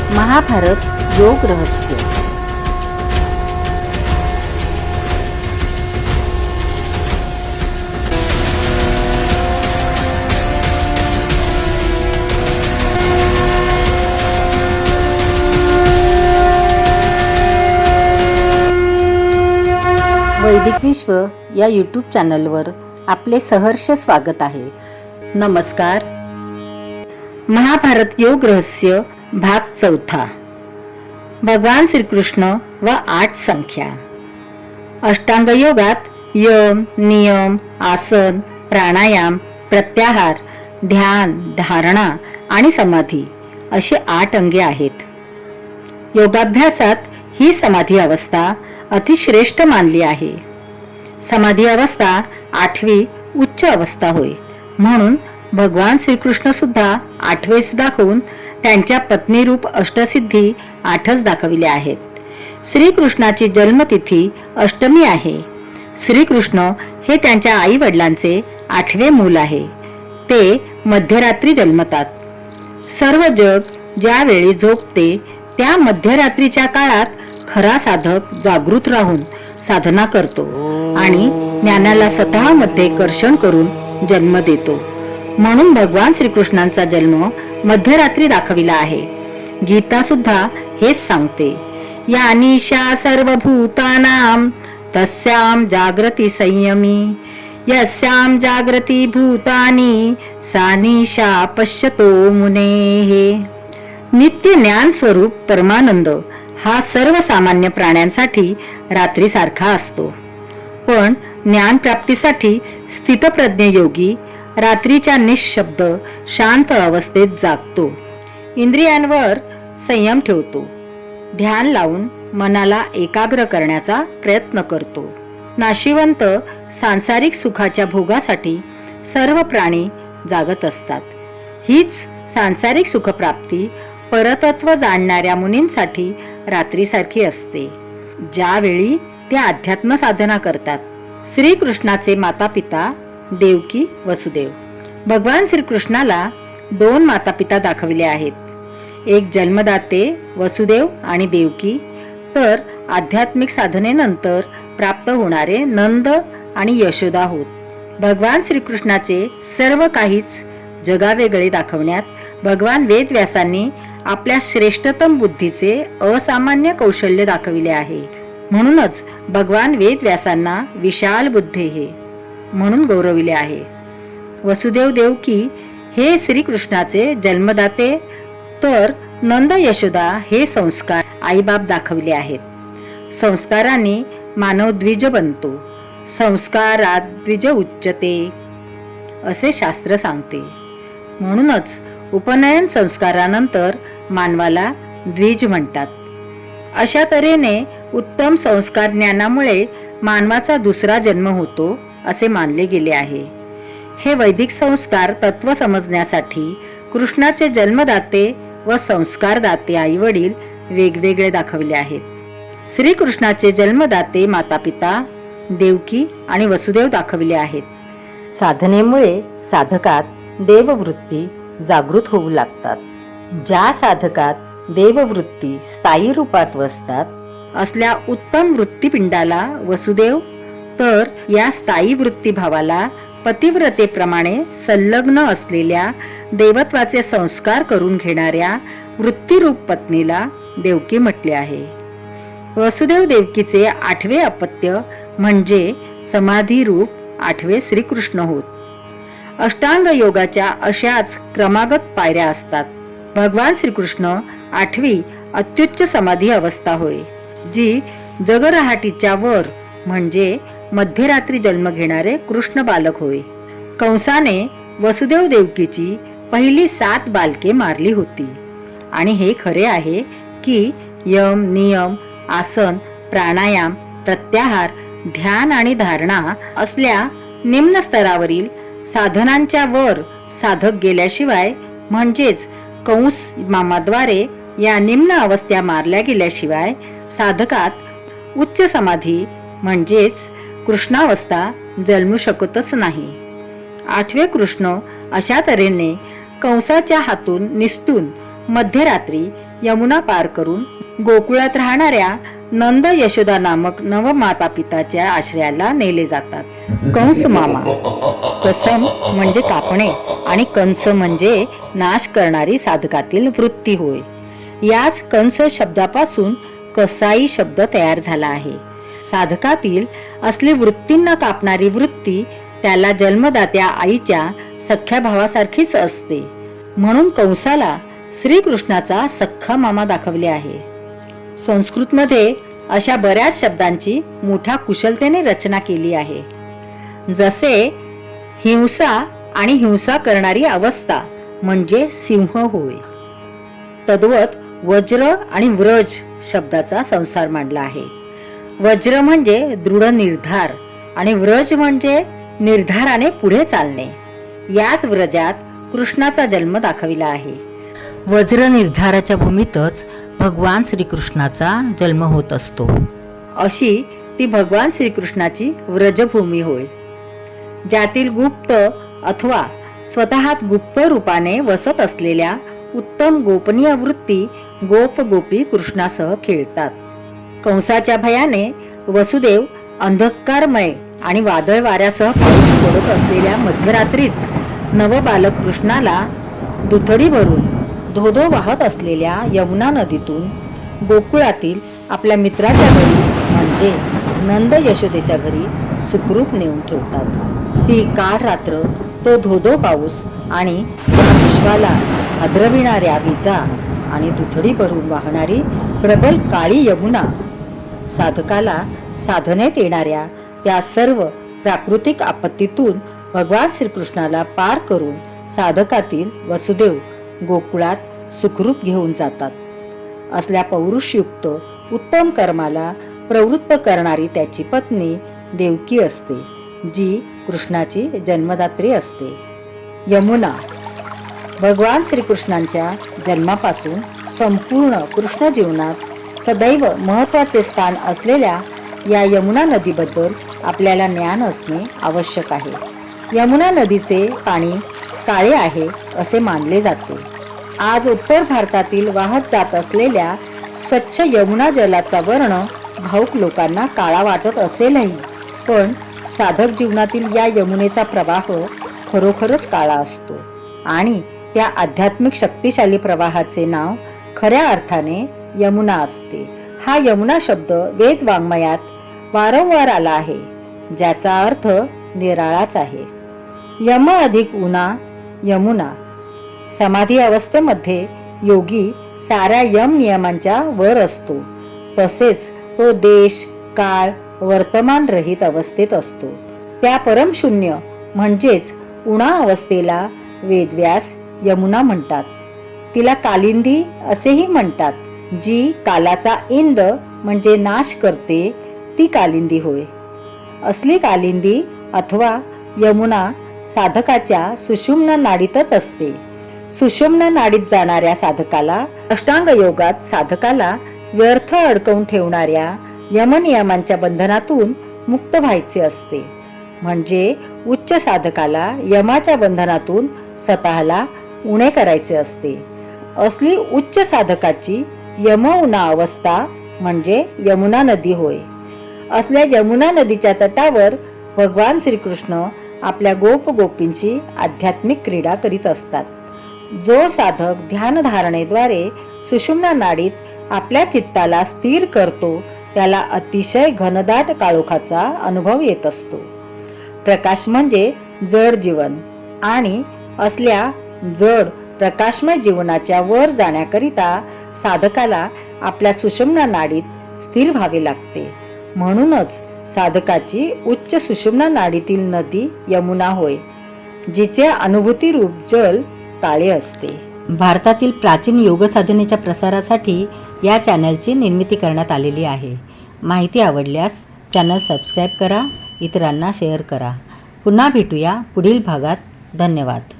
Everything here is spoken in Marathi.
महाभारत योग रहस्य। वैदिक विश्व या यूट्यूब चॅनलवर आपले सहर्ष स्वागत आहे। नमस्कार। महाभारत योग रहस्य भाग 4। भगवान श्रीकृष्ण व 8 संख्या। अष्टांग योगात यम, नियम, आसन, प्राणायाम, प्रत्याहार, ध्यान, धारणा आणि समाधी अशी 8 अंगे आहेत। योगाभ्यासात ही समाधी अवस्था अतिश्रेष्ठ मानली आहे। समाधी अवस्था 8वी उच्च अवस्था होय। म्हणून भगवान श्रीकृष्ण सुद्धा 8वेच दाखवून त्यांच्या पत्नी रूप अष्टसिद्धी 8च दाखविल्या आहेत। श्रीकृष्णाची जन्मतिथी अष्टमी आहे। श्रीकृष्ण हे त्यांच्या आई वडिलांचे 8वे मूल आहे। ते मध्यरात्री जन्मतात। सर्व जग ज्यावेळी झोपते त्या मध्यरात्रीच्या काळात खरा साधक जागृत राहून साधना करतो आणि ज्ञानाला स्वतःमध्ये कर्षण करून जन्म देतो। म्हणून भगवान श्रीकृष्णांचा जन्म मध्यरात्री दाखविला आहे। गीता सुद्धा हेच सांगते। या निशा सर्वभूतानां तस्यां जागृती संयमी यस्यां जागृती भूतानि सा निशा पश्यतो मुनेः। नित्य ज्ञान स्वरूप परमानंद हा सर्वसामान्य प्राण्यांसाठी रात्रीसारखा असतो। पण ज्ञान प्राप्तीसाठी स्थितप्रज्ञ योगी रात्रीच्या निशब्द शांत अवस्थेत जागतो। इंद्रियांवर संयम ठेवतो। ध्यान लावून मनाला एकाग्र करण्याचा प्रयत्न करतो। नाशिवंत सांसारिक सुखाच्या भोगासाठी सर्व प्राणी जागत असतात। हीच सांसारिक सुखप्राप्ती परतत्व जाणणाऱ्या मुनींसाठी रात्रीसारखी असते, ज्यावेळी ते अध्यात्म साधना करतात। श्रीकृष्णाचे माता पिता देवकी वसुदेव। भगवान श्रीकृष्णाला 2 माता पिता दाखविले आहेत। एक जन्मदाते वसुदेव आणि देवकी, तर आध्यात्मिक साधनेनंतर प्राप्त होणारे नंद आणि यशोदा होत। भगवान श्रीकृष्णाचे सर्व काहीच जगावेगळे दाखवण्यात भगवान वेदव्यासांनी आपल्या श्रेष्ठतम बुद्धीचे असामान्य कौशल्य दाखविले आहे। म्हणूनच भगवान वेदव्यासांना विशाल बुद्धी हे म्हणून गौरविले आहे। वसुदेव देवकी हे श्रीकृष्णाचे जन्मदाते, तर नंद यशोदा हे संस्कार आईबाप दाखविले आहेत। संस्कारांनी मानव द्विज बनतो। संस्कारात द्विज उच्चते असे शास्त्र सांगते। म्हणूनच उपनयन संस्कारानंतर मानवाला द्विज म्हणतात। अशा तऱ्हेने उत्तम संस्कार ज्ञानामुळे मानवाचा दुसरा जन्म होतो असे मानले गेले आहे। हे वैदिक संस्कार तत्व समजण्यासाठी कृष्णाचे जन्मदाते व संस्कारदाते आई वडील वेगवेगळे दाखवले आहेत। श्रीकृष्णाचे जन्मदाते माता पिता देवकी आणि वसुदेव दाखविले आहेत। साधनेमुळे साधकात देववृत्ती जागृत होऊ लागतात। ज्या साधकात देववृत्ती स्थायी रूपात वसतात असल्या उत्तम वृत्तीपिंडाला वसुदेव, तर या स्थायी वृत्तीभावाला पतिव्रतेप्रमाणे संलग्न असलेल्या देवत्वाचे संस्कार करून घेणाऱ्या वृत्तीरूप पत्नीला देवकी म्हटले आहे। वसुदेव देवकीचे 8वे अपत्य म्हणजे समाधी रूप 8वे श्रीकृष्ण होत। अष्टांग योगाच्या अशाच क्रमागत पायऱ्या असतात। भगवान श्रीकृष्ण 8वी अत्युच्च समाधी अवस्था होय, जी जगरहाटीच्या वर म्हणजे मध्यरात्री जन्म घेणारे कृष्ण बालक होय। कंसाने वसुदेव देवकीची पहिली 7 बालके मारली होती। आणि हे खरे आहे की यम, नियम, आसन, प्राणायाम, प्रत्याहार, ध्यान आणि धारणा असल्या निम्न स्तरावरील साधनांच्या वर साधक गेल्याशिवाय, म्हणजेच कंस मामाद्वारे या निम्न अवस्था मारल्या गेल्याशिवाय साधकात उच्च समाधी म्हणजेच कृष्णावस्था जन्मू शकतच नाही। 8वे कृष्ण अशा तऱ्हेने कंसाच्या हातून निसटून मध्यरात्री यमुना पार करून गोकुळात राहणाऱ्या नंद यशोदा नामक नवमाता पिताच्या आश्रयाला नेले जातात. कंस मामा, कसम म्हणजे कापणे आणि कंस म्हणजे नाश करणारी साधकातील वृत्ती होय. याच कंस शब्दापासून कसाई शब्द तयार झाला आहे. साधकातील असली वृत्तींना कापणारी वृत्ती त्याला जन्मदात्या आईच्या सख्या भावासारखीच असते. म्हणून कंसाला श्रीकृष्णाचा सख्खा मामा दाखवले आहे. संस्कृतमध्ये अशा बऱ्याच शब्दांची मोठ्या कुशलतेने रचना केली आहे. जसे हिंसा आणि हिंसा करणारी अवस्था म्हणजे सिंह होय. तद्वत वज्र आणि व्रज शब्दाचा संसार मांडला आहे. वज्र म्हणजे दृढ निर्धार आणि व्रज म्हणजे निर्धाराने पुढे चालणे. याच व्रजात कृष्णाचा जन्म दाखविला आहे. वज्र निर्धाराच्या भूमीतच भगवान श्रीकृष्णाचा जन्म होत असतो. अशी ती भगवान श्रीकृष्णाची व्रजभूमी होय, ज्यातील गुप्त अथवा स्वतःत गुप्त रूपाने वसत असलेल्या उत्तम गोपनीय वृत्ती गोप गोपी कृष्णासह खेळतात. कंसाच्या भयाने वसुदेव अंधकारमय आणि वादळ वाऱ्यासह पाऊस पडत असलेल्या मध्यरात्रीच नवबालक कृष्णाला दुथडी भरून धोधो वाहत असलेल्या यमुना नदीतून गोकुळातील आपल्या मित्राच्या घरी म्हणजे नंद यशोदेच्या घरी सुखरूप नेऊन ठेवतात. ती काळ रात्र तो धोधो पाऊस आणि या विश्वाला हादरविणाऱ्या विजा आणि दुथडी भरून वाहणारी प्रबल काळी यमुना साधकाला साधनेत येणाऱ्या त्या सर्व प्राकृतिक आपत्तीतून भगवान श्रीकृष्णाला पार करून साधकातील वसुदेव गोकुळात सुखरूप घेऊन जातात. असल्या पौरुषयुक्त उत्तम कर्माला प्रवृत्त करणारी त्याची पत्नी देवकी असते, जी कृष्णाची जन्मदात्री असते. यमुना भगवान श्रीकृष्णांच्या जन्मापासून संपूर्ण कृष्ण जीवनात सदैव महत्त्वाचे स्थान असलेल्या या यमुना नदीबद्दल आपल्याला ज्ञान असणे आवश्यक आहे. यमुना नदीचे पाणी काळे आहे असे मानले जाते. आज उत्तर भारतातील वाहत जात असलेल्या स्वच्छ यमुना जलाचा वर्ण भावुक लोकांना काळा वाटत असेलही, पण साधक जीवनातील या यमुनेचा प्रवाह खरोखरच काळा असतो आणि त्या आध्यात्मिक शक्तिशाली प्रवाहाचे नाव खऱ्या अर्थाने यमुना असते. हा यमुना शब्द वेद वाङ्मयात वारंवार आला आहे, ज्याचा अर्थ निराळाच आहे. यम अधिक उना यमुना. समाधी अवस्थेमध्ये योगी साऱ्या यम नियमांच्या वर असतो. तसेच तो देश काळ वर्तमान रहित अवस्थेत असतो. त्या परमशून्य म्हणजेच उणा अवस्थेला वेदव्यास यमुना म्हणतात. तिला कालिंदी असेही म्हणतात. जी कालाचा इंद म्हणजे नाश करते ती कालिंदी होय. असली कालिंदी अथवा यमुना साधकाच्या सुषुम्ना नाडीतच असते. सुषुम्ना नाडीत जाणाऱ्या साधकाला अष्टांग योगात साधकाला व्यर्थ अडकवून ठेवणाऱ्या यमनियमांच्या बंधनातून मुक्त व्हायचे असते. म्हणजे उच्च साधकाला यमाच्या बंधनातून स्वतःला उणे करायचे असते. असली उच्च साधकाची यमउना अवस्था म्हणजे यमुना नदी होय. असल्या यमुना नदीच्या तटावर भगवान श्रीकृष्ण आपल्या गोप गोपींची आध्यात्मिक क्रीडा करीत असतात. जो साधक ध्यान धारणेद्वारे सुषुम्ना नाडीत आपल्या चित्ताला स्थिर करतो त्याला अतिशय घनदाट काळोखाचा अनुभव येत असतो. प्रकाश म्हणजे जड जीवन आणि असल्या जड प्रकाशमय जीवनाच्या वर जाण्याकरिता साधकाला आपल्या सुषुम्ना नाडीत स्थिर व्हावे लागते. म्हणूनच साधकाची उच्च सुषुम्ना नाडीतील नदी यमुना होय, जिचे अनुभूती रूप जल काळे असते. भारतातील प्राचीन योग साधनेच्या प्रसारासाठी या चॅनलची निर्मिती करण्यात आलेली आहे. माहिती आवडल्यास चॅनल सबस्क्राईब करा, इतरांना शेअर करा. पुन्हा भेटूया पुढील भागात. धन्यवाद.